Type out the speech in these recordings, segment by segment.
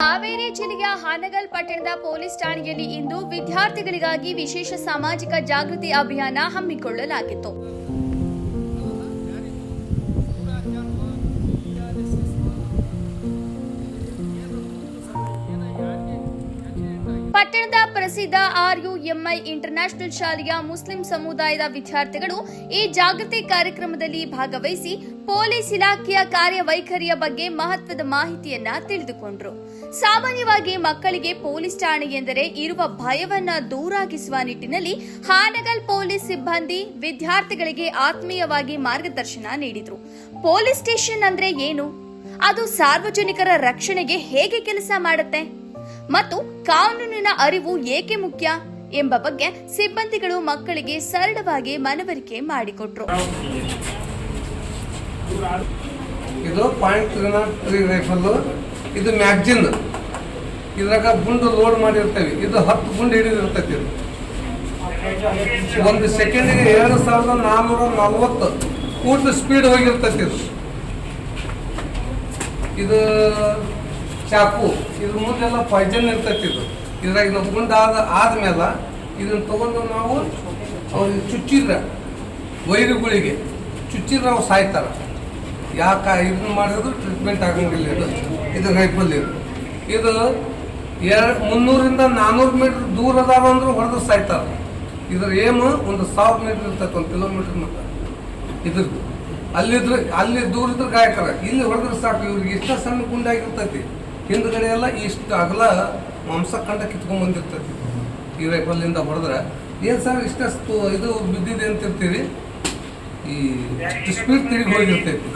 ಹಾವೇರಿ ಜಿಲ್ಲೆಯ ಹಾನಗಲ್ ಪಟ್ಟಣದ ಪೊಲೀಸ್ ಠಾಣೆಯಲ್ಲಿ ಇಂದು ವಿದ್ಯಾರ್ಥಿಗಳಿಗಾಗಿ ವಿಶೇಷ ಸಾಮಾಜಿಕ ಜಾಗೃತಿ ಅಭಿಯಾನ ಹಮ್ಮಿಕೊಳ್ಳಲಾಗಿತ್ತು. ಪಟ್ಟಣದ ಪ್ರಸಿದ್ಧ RUMI ಇಂಟರ್ನ್ಯಾಷನಲ್ ಶಾಲೆಯ ಮುಸ್ಲಿಂ ಸಮುದಾಯದ ವಿದ್ಯಾರ್ಥಿಗಳು ಈ ಜಾಗೃತಿ ಕಾರ್ಯಕ್ರಮದಲ್ಲಿ ಭಾಗವಹಿಸಿ ಪೊಲೀಸ್ ಇಲಾಖೆಯ ಕಾರ್ಯವೈಖರಿಯ ಬಗ್ಗೆ ಮಹತ್ವದ ಮಾಹಿತಿಯನ್ನ ತಿಳಿದುಕೊಂಡರು. ಸಾಮಾನ್ಯವಾಗಿ ಮಕ್ಕಳಿಗೆ ಪೊಲೀಸ್ ಠಾಣೆ ಎಂದರೆ ಇರುವ ಭಯವನ್ನ ದೂರಾಗಿಸುವ ನಿಟ್ಟಿನಲ್ಲಿ ಹಾನಗಲ್ ಪೊಲೀಸ್ ಸಿಬ್ಬಂದಿ ವಿದ್ಯಾರ್ಥಿಗಳಿಗೆ ಆತ್ಮೀಯವಾಗಿ ಮಾರ್ಗದರ್ಶನ ನೀಡಿದರು. ಪೊಲೀಸ್ ಸ್ಟೇಷನ್ ಅಂದ್ರೆ ಏನು, ಅದು ಸಾರ್ವಜನಿಕರ ರಕ್ಷಣೆಗೆ ಹೇಗೆ ಕೆಲಸ ಮಾಡುತ್ತೆ ಮತ್ತು ಕಾನೂನಿನ ಅರಿವು ಏಕೆ ಮುಖ್ಯ ಎಂಬ ಬಗ್ಗೆ ಸಿಬ್ಬಂದಿಗಳು ಮಕ್ಕಳಿಗೆ ಸರಳವಾಗಿ ಮನವರಿಕೆ ಮಾಡಿಕೊಟ್ರು. ಇದು .303 ರೈಫಲ್, ಇದು ಮ್ಯಾಗ್ಜಿನ್, ಇದ್ರಾಗ ಗುಂಡು ಲೋಡ್ ಮಾಡಿರ್ತೇವೆ. ಇದು 10 ಗುಂಡು ಹಿಡಿದಿರ್ತೈತಿ. ಒಂದು ಸೆಕೆಂಡಿಗೆ 2440 ಫೂಟ್ ಸ್ಪೀಡ್ ಹೋಗಿರ್ತೈತಿ. ಇದು ಚಾಕು, ಇದ್ರ ಮುಂದೆಲ್ಲ ಪಾಯ್ಸನ್ ಇರ್ತೈತಿ. ಇದ್ರಾಗ ನಾವು ಗುಂಡು ಆದ್ಮೇಲೆ ಇದನ್ನ ತಗೊಂಡು ನಾವು ಅವ್ರಿಗೆ ಚುಚ್ಚಿದ್ರೆ, ವೈರುಗಳಿಗೆ ಚುಚ್ಚಿದ್ರೆ ಅವ್ರು ಸಾಯ್ತಾರ. ಯಾಕೆ ಇದನ್ನ ಮಾಡಿದ್ರು ಟ್ರೀಟ್ಮೆಂಟ್ ಆಗಂಗಿಲ್ಲ. ಇದು ರೈಫಲ್. ಇದು 300ರಿಂದ 400 ಮೀಟರ್ ದೂರ ಅದಾವ ಅಂದ್ರೂ ಹೊಡೆದು ಸಾಯ್ತಾರ. ಇದ್ರ ಏಮ್ 1000 ಮೀಟರ್ ಇರ್ತೈತೆ, 1 ಕಿಲೋಮೀಟರ್ ಮಟ್ಟ. ಇದ್ರದ್ದು ಅಲ್ಲಿ ದೂರ ಇದ್ರೆ ಗಾಯಕರ, ಇಲ್ಲಿ ಹೊಡೆದ್ರೆ ಸಾಕು. ಇವ್ರಿಗೆ ಇಷ್ಟ ಸಣ್ಣ ಗುಂಡಾಗಿರ್ತೈತಿ. ಹಿಂದ್ಗಡೆ ಎಲ್ಲ ಇಷ್ಟು ಅಗಲ ಮಾಂಸಖಂಡ ಕಿತ್ಕೊಂಡ್ ಬಂದಿರ್ತೈತಿ. ಈ ರೈಫಲಿಂದ ಹೊಡೆದ್ರೆ ಏನು ಸರ್ ಇಷ್ಟಷ್ಟು ಇದು ಬಿದ್ದಿದೆ ಅಂತಿರ್ತೀರಿ, ಈ ಸ್ಪೀಡ್ ತಿರುಗಿ ಹೋಗಿರ್ತೈತಿ.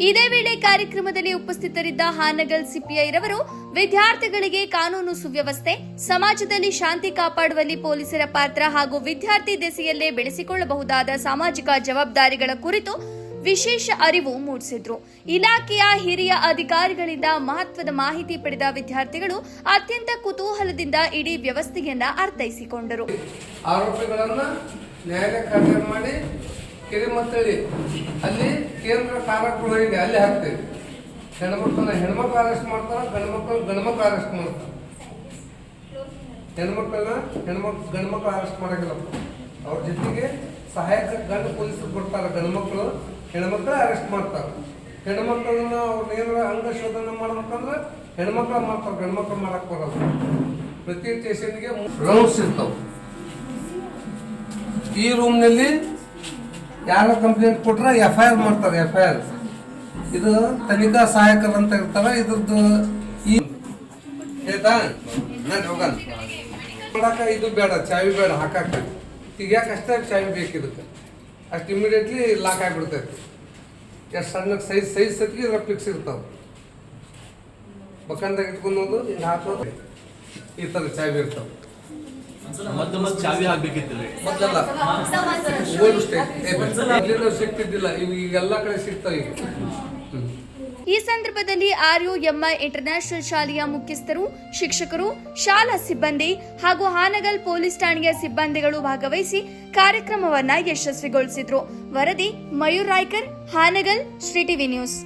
ಇದೇ ವೇಳೆ ಕಾರ್ಯಕ್ರಮದಲ್ಲಿ ಉಪಸ್ಥಿತರಿದ್ದ ಹಾನಗಲ್ ಸಿಪಿಐ ರವರು ವಿದ್ಯಾರ್ಥಿಗಳಿಗೆ ಕಾನೂನು ಸುವ್ಯವಸ್ಥೆ, ಸಮಾಜದಲ್ಲಿ ಶಾಂತಿ ಕಾಪಾಡುವಲ್ಲಿ ಪೊಲೀಸರ ಪಾತ್ರ ಹಾಗೂ ವಿದ್ಯಾರ್ಥಿ ದೆಸೆಯಲ್ಲೇ ಬೆಳೆಸಿಕೊಳ್ಳಬಹುದಾದ ಸಾಮಾಜಿಕ ಜವಾಬ್ದಾರಿಗಳ ಕುರಿತು ವಿಶೇಷ ಅರಿವು ಮೂಡಿಸಿದ್ರು. ಇಲಾಖೆಯ ಹಿರಿಯ ಅಧಿಕಾರಿಗಳಿಂದ ಮಹತ್ವದ ಮಾಹಿತಿ ಪಡೆದ ವಿದ್ಯಾರ್ಥಿಗಳು ಅತ್ಯಂತ ಕುತೂಹಲದಿಂದ ಇಡೀ ವ್ಯವಸ್ಥೆಯನ್ನ ಅರ್ಥೈಸಿಕೊಂಡರು. ಆರೋಪಿಗಳನ್ನ ನ್ಯಾಯಾಲಯಕ್ಕೆ ಹಾಜರು ಮಾಡಿ ಕಿರಿಮತ್ತಳ್ಳಿ ಅಲ್ಲಿ ಕೇಂದ್ರ ಕಾರಾಗೃಹಗಳಿಗೆ ಅಲ್ಲಿ ಹಾಕ್ತೇವೆ. ಹೆಣ್ಮಕ್ಳು ಅರೆಸ್ಟ್ ಮಾಡ್ತಾರ, ಗಂಡ್ಮಕ್ಳು ಅರೆಸ್ಟ್ ಮಾಡ್ತಾರೆ. ಗಂಡ್ಮಕ್ಳು ಅರೆಸ್ಟ್ ಮಾಡಂಗಿಲ್ಲಪ್ಪ. ಅವ್ರ ಜೊತೆಗೆ ಸಹಾಯಕ ಗಂಡು ಪೊಲೀಸರು ಬರ್ತಾರೆ. ಹೆಣ್ಮಕ್ಳು ಅರೆಸ್ಟ್ ಮಾಡ್ತಾರೆ. ಹೆಣ್ಮಕ್ಳನ್ನ ಅವ್ರನ್ನ ಏನಾರ ಅಂಗ ಶೋಧನೆ ಮಾಡ್ಬೇಕಂದ್ರೆ ಹೆಣ್ಮಕ್ಳು ಮಾಡ್ತಾರೆ, ಗಂಡ್ಮಕ್ಳು ಮಾಡಕ್ ಬರೋದು. ಪ್ರತಿ ಸ್ಟೇಷನ್ಗೆ ರೌಂಡ್ಸ್ ಇರ್ತಾವ. ಈ ರೂಮ್ನಲ್ಲಿ ಯಾರ ಕಂಪ್ಲೇಂಟ್ ಕೊಟ್ರೆ FIR ಮಾಡ್ತಾರೆ. FIR ಇದು ತನಿಖಾ ಸಹಾಯಕರು ಅಂತ ಇರ್ತಾರ. ಇದ್ರದ್ದು ಈ ಆಯ್ತಾ ಹೋಗಲ್ಲ ಮಾಡಾಕ ಇದು ಬೇಡ, ಚಾವಿ ಬೇಡ ಹಾಕಾಕ. ಈಗ ಯಾಕೆ ಅಷ್ಟೇ ಚಾವಿ ಬೇಕು, ಇದಕ್ಕೆ ಅಷ್ಟು ಇಮಿಡಿಯೇಟ್ಲಿ ಲಾಕ್ ಆಗಿಬಿಡ್ತೈತಿ. ಎಷ್ಟು ಸಣ್ಣ ಸೈಜ್ ಸತಿಗೆ ಇದ್ರ ಫಿಕ್ಸ್ ಇರ್ತಾವ. ಬಕ್ಕಂದಾಗ ಇಟ್ಕೊಂಡು ಹಿಂಗೆ ಹಾಕೋದು ಈ ಥರ ಚಾವಿ ಇರ್ತಾವ. ಚಾವಿ ಹಾಕ್ಬೇಕಿತ್ತಲ್ರಿ ಮೊದಲೆಲ್ಲ ಓಲ್ಡ್ ಸ್ಟೇಟ್ ಸಿಗ್ತಿದ್ದಿಲ್ಲ, ಈಗೆಲ್ಲ ಕಡೆ ಸಿಗ್ತಾವ ಈಗ. ಈ ಸಂದರ್ಭದಲ್ಲಿ RUMI ಇಂಟರ್ನ್ಯಾಷನಲ್ ಶಾಲೆಯ ಮುಖ್ಯಸ್ಥರು, ಶಿಕ್ಷಕರು, ಶಾಲಾ ಸಿಬ್ಬಂದಿ ಹಾಗೂ ಹಾನಗಲ್ ಪೊಲೀಸ್ ಠಾಣೆಯ ಸಿಬ್ಬಂದಿಗಳು ಭಾಗವಹಿಸಿ ಕಾರ್ಯಕ್ರಮವನ್ನ ಯಶಸ್ವಿಗೊಳಿಸಿದ್ರು. ವರದಿ ಮಯೂರ್ ರಾಯ್ಕರ್, ಹಾನಗಲ್, ಶ್ರೀ ಟಿವಿ ನ್ಯೂಸ್.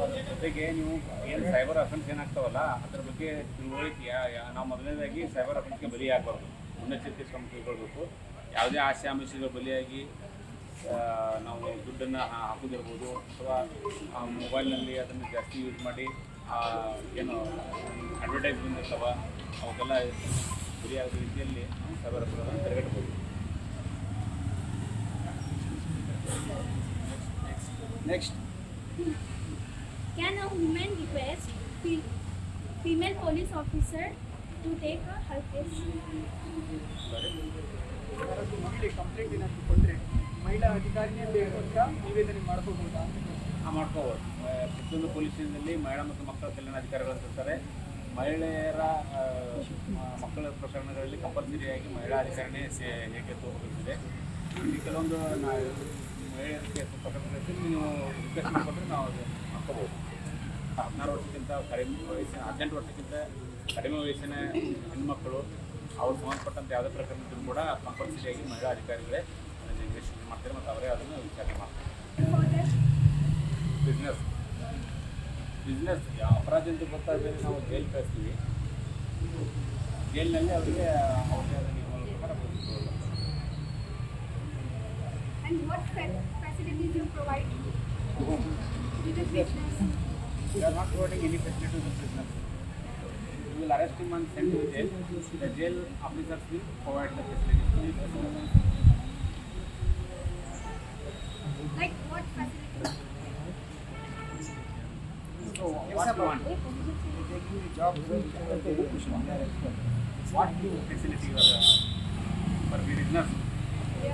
ಅದ್ರ ಜೊತೆಗೆ ನೀವು ಏನು ಸೈಬರ್ ಅಫೆನ್ಸ್ ಏನಾಗ್ತಾವಲ್ಲ ಅದ್ರ ಬಗ್ಗೆ ತಿಳುವಳಿಕೆ ನಾವು ಮೊದಲನೇದಾಗಿ ಸೈಬರ್ ಅಫೆನ್ಸ್ಗೆ ಬಲಿಯಾಗಬಾರ್ದು. ಮುನ್ನೆಚ್ಚರಿಕೆ ಕ್ರಮ ತಿಳ್ಕೊಳ್ಬೇಕು. ಯಾವುದೇ ಆಸೆ ಆಮಿಷಗಳ ಬಲಿಯಾಗಿ ನಾವು ದುಡ್ಡನ್ನು ಹಾಕೋದಿರ್ಬೋದು ಅಥವಾ ಮೊಬೈಲ್ನಲ್ಲಿ ಅದನ್ನು ಜಾಸ್ತಿ ಯೂಸ್ ಮಾಡಿ ಏನು ಅಡ್ವರ್ಟೈಸ್ಮೆಂಟ್ ಇರ್ತಾವ ಅವಕ್ಕೆಲ್ಲ ಬಲಿಯಾದ ರೀತಿಯಲ್ಲಿ ಸೈಬರ್ ಅಪರಾಧವನ್ನು ತಡೆಗಟ್ಟಬಹುದು. Next, Can a woman request female police officer to take her case? Complaint ಏನಾದ್ರು ಕೊಟ್ಟರೆ ಮಹಿಳಾ ಅಧಿಕಾರಿನೇ ಬೇಕು ಅಂತ ನಿವೇದನೆ ಮಾಡ್ಕೋಬೋದಾ? ಮಾಡ್ಕೋಬೋದು. ಪ್ರತಿಯೊಂದು ಪೊಲೀಸ್ ಸ್ಟೇಷನ್ನಲ್ಲಿ ಮಹಿಳಾ ಮತ್ತು ಮಕ್ಕಳ ಕಲ್ಯಾಣಾಧಿಕಾರಿಗಳು ಅಂತಿರ್ತಾರೆ. ಮಹಿಳೆಯರ ಮಕ್ಕಳ ಪ್ರಕರಣಗಳಲ್ಲಿ ಕಂಪಲ್ಸರಿಯಾಗಿ ಮಹಿಳಾ ಅಧಿಕಾರಿನೇ ಹೇಗೆ ತೋರಿಸುತ್ತಿದೆ. ಇಲ್ಲಿ ಕೆಲವೊಂದು ಮಹಿಳೆಯರ ಪ್ರಕರಣಗಳಲ್ಲಿ ನೀವು ರಿಕ್ವೆಸ್ಟ್ ಮಾಡಿಕೊಂಡ್ರೆ ನಾವು ಅದು ಹಾಕೋಬೋದು. 16 ವರ್ಷಕ್ಕಿಂತ ಕಡಿಮೆ ವಯಸ್ಸಿನ 18 ವರ್ಷಕ್ಕಿಂತ ಕಡಿಮೆ ವಯಸ್ಸಿನ ಹೆಣ್ಮಕ್ಕಳು ಅವ್ರು ಸಂಬಂಧಪಟ್ಟಂತೆ ಯಾವುದೇ ಪ್ರಕರಣ ಇದ್ರೂ ಕೂಡ ಕಂಪಲ್ಸರಿಯಾಗಿ ಮಹಿಳಾ ಅಧಿಕಾರಿಗಳೇ ಅದನ್ನು ಇನ್ವೆಸ್ಟಿಗೇಟ್ ಮಾಡ್ತಾರೆ ಮತ್ತು ಅವರೇ ಅದನ್ನು ವಿಚಾರಣೆ ಮಾಡ್ತಾರೆ. ಬಿಸ್ನೆಸ್ ಅಪರಾಧ ಅಂತ ಗೊತ್ತಾದರೆ ನಾವು ಜೈಲು ಕಳಿಸ್ತೀವಿ. ಜೈಲಿನಲ್ಲಿ ಅವರಿಗೆ ಅವ್ರಿಗೆ ಅದನ್ನು ನಿಯಮಗಳ ಪ್ರಕಾರ ಬದುಕುವುದು. And what facilities you provide to the business? We are not providing any facility to the business. We will arrest him and send to the jail. The jail officers will provide the facilities to the business. Like what facilities? So what you want? What facility you are for business?